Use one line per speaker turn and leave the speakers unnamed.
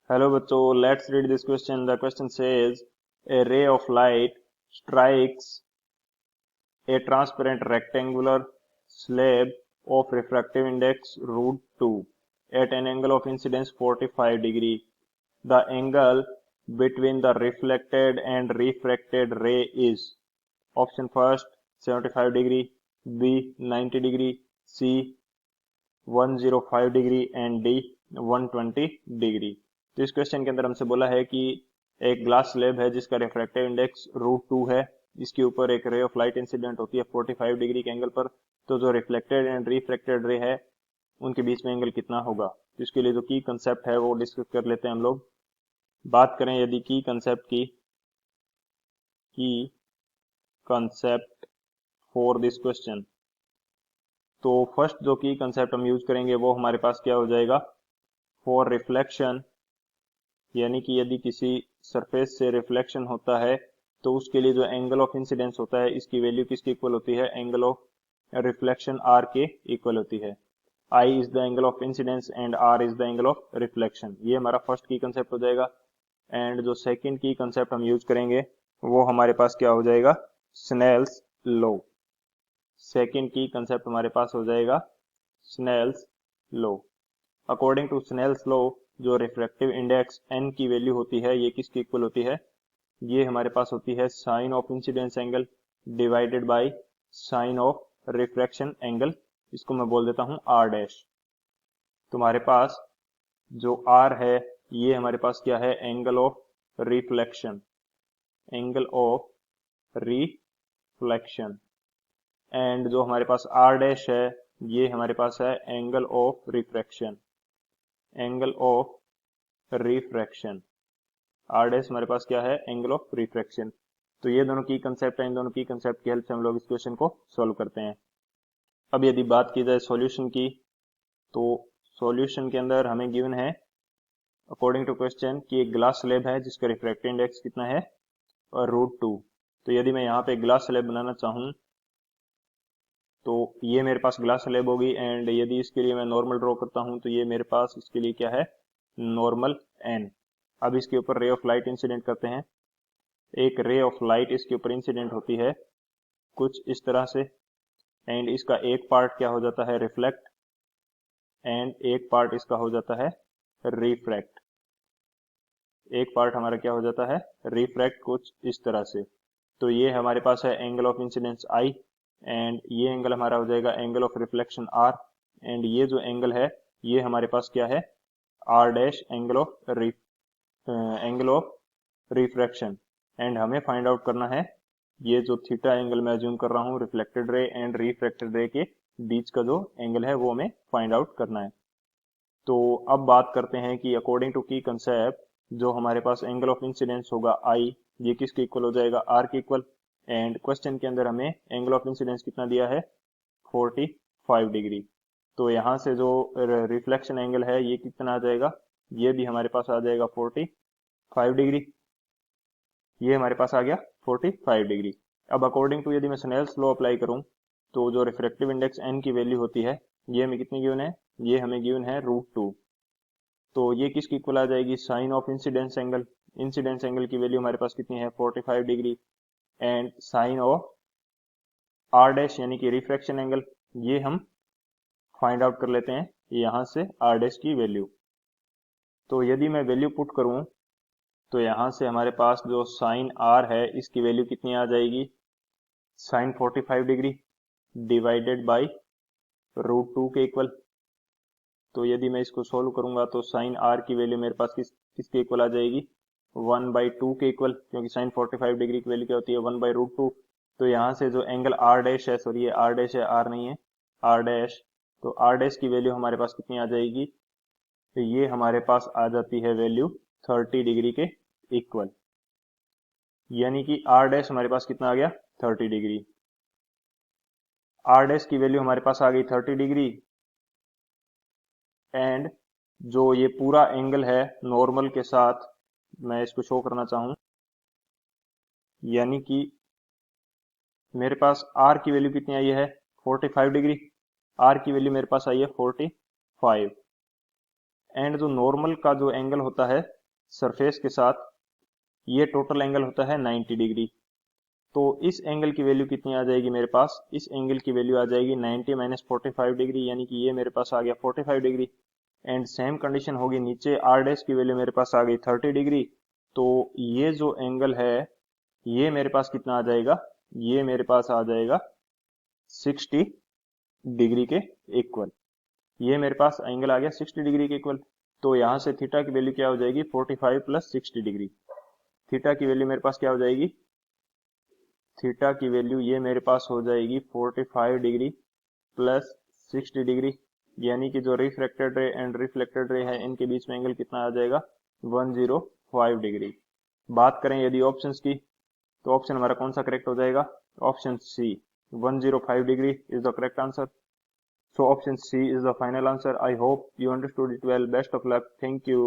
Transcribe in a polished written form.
Hello बच्चों, let's read this question. The question says A ray of light strikes a transparent rectangular slab of refractive index root 2 at an angle of incidence 45 degree. The angle between the reflected and refracted ray is option first 75 degree, B 90 degree, C 105 degree and D 120 degree. तो इस question के अंदर हमसे बोला है कि एक glass slab है जिसका रिफ्रैक्टिव इंडेक्स √2 है. इसके ऊपर एक रे ऑफ लाइट इंसिडेंट होती है 45 डिग्री के एंगल पर. तो जो रिफ्लेक्टेड एंड रिफ्रैक्टेड रे है उनके बीच में एंगल कितना होगा. तो इसके लिए जो की कंसेप्ट है वो डिस्कस कर लेते हैं हम लोग. बात करें यदि की कंसेप्ट फॉर दिस क्वेश्चन, तो फर्स्ट जो की कंसेप्ट हम यूज करेंगे वो हमारे पास क्या हो जाएगा, फॉर रिफ्लेक्शन. यानी कि यदि किसी सरफेस से रिफ्लेक्शन होता है तो उसके लिए जो एंगल ऑफ इंसिडेंस होता है इसकी वैल्यू किसके इक्वल होती है, एंगल ऑफ रिफ्लेक्शन आर के इक्वल होती है. I is the angle of incidence and r is the angle of reflection. ये हमारा फर्स्ट की कंसेप्ट हो जाएगा. एंड जो सेकंड की कंसेप्ट हम यूज करेंगे वो हमारे पास क्या हो जाएगा, स्नेल्स लॉ. सेकंड की कंसेप्ट हमारे पास हो जाएगा Snell's law. According to Snell's law जो रिफ्रैक्टिव इंडेक्स n की वैल्यू होती है ये किसकी इक्वल होती है, ये हमारे पास होती है sine of incidence angle divided by sine of refraction angle. इसको मैं बोल देता हूं r डैश. तुम्हारे पास जो r है ये हमारे पास क्या है, angle of reflection, angle of reflection. And जो हमारे पास r डैश है ये हमारे पास है angle of refraction, angle of refraction. R dash हमारे पास क्या है, एंगल ऑफ रिफ्रैक्शन. तो ये दोनों की कंसेप्ट है, इन दोनों की कंसेप्ट की हेल्प से हम लोग इस क्वेश्चन को सॉल्व करते हैं. अब यदि बात की जाए सॉल्यूशन की, तो सॉल्यूशन के अंदर हमें गिवन है अकॉर्डिंग टू क्वेश्चन कि एक ग्लास स्लैब है जिसका रिफ्रैक्टिव इंडेक्स कितना है, और √2. तो यदि मैं यहाँ पे ग्लास स्लैब बनाना चाहूँ तो ये मेरे पास ग्लास स्लैब होगी. एंड यदि इसके लिए मैं नॉर्मल ड्रॉ करता हूँ तो ये मेरे पास इसके लिए क्या है, नॉर्मल n. अब इसके ऊपर रे ऑफ लाइट इंसिडेंट करते हैं. एक रे ऑफ लाइट इसके ऊपर इंसिडेंट होती है कुछ इस तरह से. एंड इसका एक पार्ट क्या हो जाता है, रिफ्लेक्ट, एंड एक पार्ट इसका हो जाता है रिफ्रैक्ट. एक पार्ट हमारा क्या हो जाता है, रिफ्रैक्ट, कुछ इस तरह से. तो ये हमारे पास है angle of incidence I, and ये एंगल हमारा हो जाएगा angle of reflection R. And ये जो एंगल है ये हमारे पास क्या है, R dash, angle of refraction. And हमें फाइंड आउट करना है ये जो थीटा एंगल मैं अज्यूम कर रहा हूँ रिफ्लेक्टेड रे एंड रिफ्रैक्टेड रे के बीच का जो एंगल है वो हमें फाइंड आउट करना है. तो अब बात करते हैं कि अकॉर्डिंग टू की कंसेप्ट जो हमारे पास एंगल ऑफ इंसिडेंस होगा आई, ये किसके इक्वल हो जाएगा, आर के इक्वल. एंड क्वेश्चन के अंदर हमें एंगल ऑफ इंसिडेंस कितना दिया है, 45 डिग्री. तो यहाँ से जो रिफ्लेक्शन एंगल है ये कितना आ जाएगा, ये भी हमारे पास आ जाएगा 45 डिग्री. ये हमारे पास आ गया 45 डिग्री. अब अकॉर्डिंग टू यदि मैं स्नेल्स लॉ अप्लाई करूं तो जो रिफ्रैक्टिव इंडेक्स n की वैल्यू होती है ये हमें कितनी गिवन है, ये हमें गिवन है √2. तो ये किसकी इक्वल आ जाएगी, sine of incidence angle. Incidence angle की वैल्यू हमारे पास कितनी है, 45 degree. And sine of R dash यानी कि रिफ्रैक्शन एंगल, ये हम फाइंड आउट कर लेते हैं यहां से आर डैश की वैल्यू. तो यदि मैं वैल्यू पुट करूं तो यहां से हमारे पास जो साइन आर है इसकी वैल्यू कितनी आ जाएगी, साइन 45 डिग्री डिवाइडेड बाय √2 के इक्वल. तो यदि मैं इसको सोल्व करूंगा तो साइन आर की वैल्यू मेरे पास किसके इक्वल आ जाएगी, 1/2 के इक्वल, क्योंकि साइन 45 डिग्री की वैल्यू क्या होती है, 1/√2. तो यहाँ से जो एंगल आर डैश है, सॉरी ये आर डैश है, आर नहीं है, आर डैश. तो आर डैश की वैल्यू हमारे पास कितनी आ जाएगी, तो ये हमारे पास आ जाती है वैल्यू 30 डिग्री के इक्वल. यानी कि आर डैश हमारे पास कितना आ गया, 30 डिग्री. आर डैश की वैल्यू हमारे पास आ गई 30 डिग्री. एंड जो ये पूरा एंगल है नॉर्मल के साथ मैं इसको शो करना चाहूं, यानी कि मेरे पास आर की वैल्यू कितनी आई है, 45 डिग्री. आर की वैल्यू मेरे पास आई है 45. एंड जो नॉर्मल का जो एंगल होता है सरफेस के साथ ये टोटल एंगल होता है 90 डिग्री। तो इस एंगल की वैल्यू कितनी आ जाएगी मेरे पास, इस एंगल की वैल्यू आ जाएगी 90 माइनस 45 डिग्री, यानी कि ये मेरे पास आ गया 45 डिग्री। एंड सेम कंडीशन होगी नीचे, आर डैश की वैल्यू मेरे पास आ गई 30 डिग्री। तो ये जो एंगल है ये मेरे पास कितना आ जाएगा, ये मेरे पास आ जाएगा 60 डिग्री के इक्वल। ये मेरे पास एंगल आ गया 60 डिग्री के इक्वल। तो यहाँ से थीटा की वैल्यू क्या हो जाएगी, 45 प्लस 60 डिग्री। थीटा की वैल्यू मेरे पास क्या हो जाएगी, थीटा की वैल्यू ये मेरे पास हो जाएगी 45 डिग्री प्लस 60 डिग्री, यानी कि जो रिफ्रैक्टेड रे एंड रिफ्लेक्टेड रे है इनके बीच में एंगल कितना आ जाएगा, 105 डिग्री। बात करें यदि ऑप्शंस की, तो ऑप्शन हमारा कौन सा करेक्ट हो जाएगा, option C, 105 degree is the correct answer. So option C is the final answer. I hope you understood it well. Best of luck. Thank you.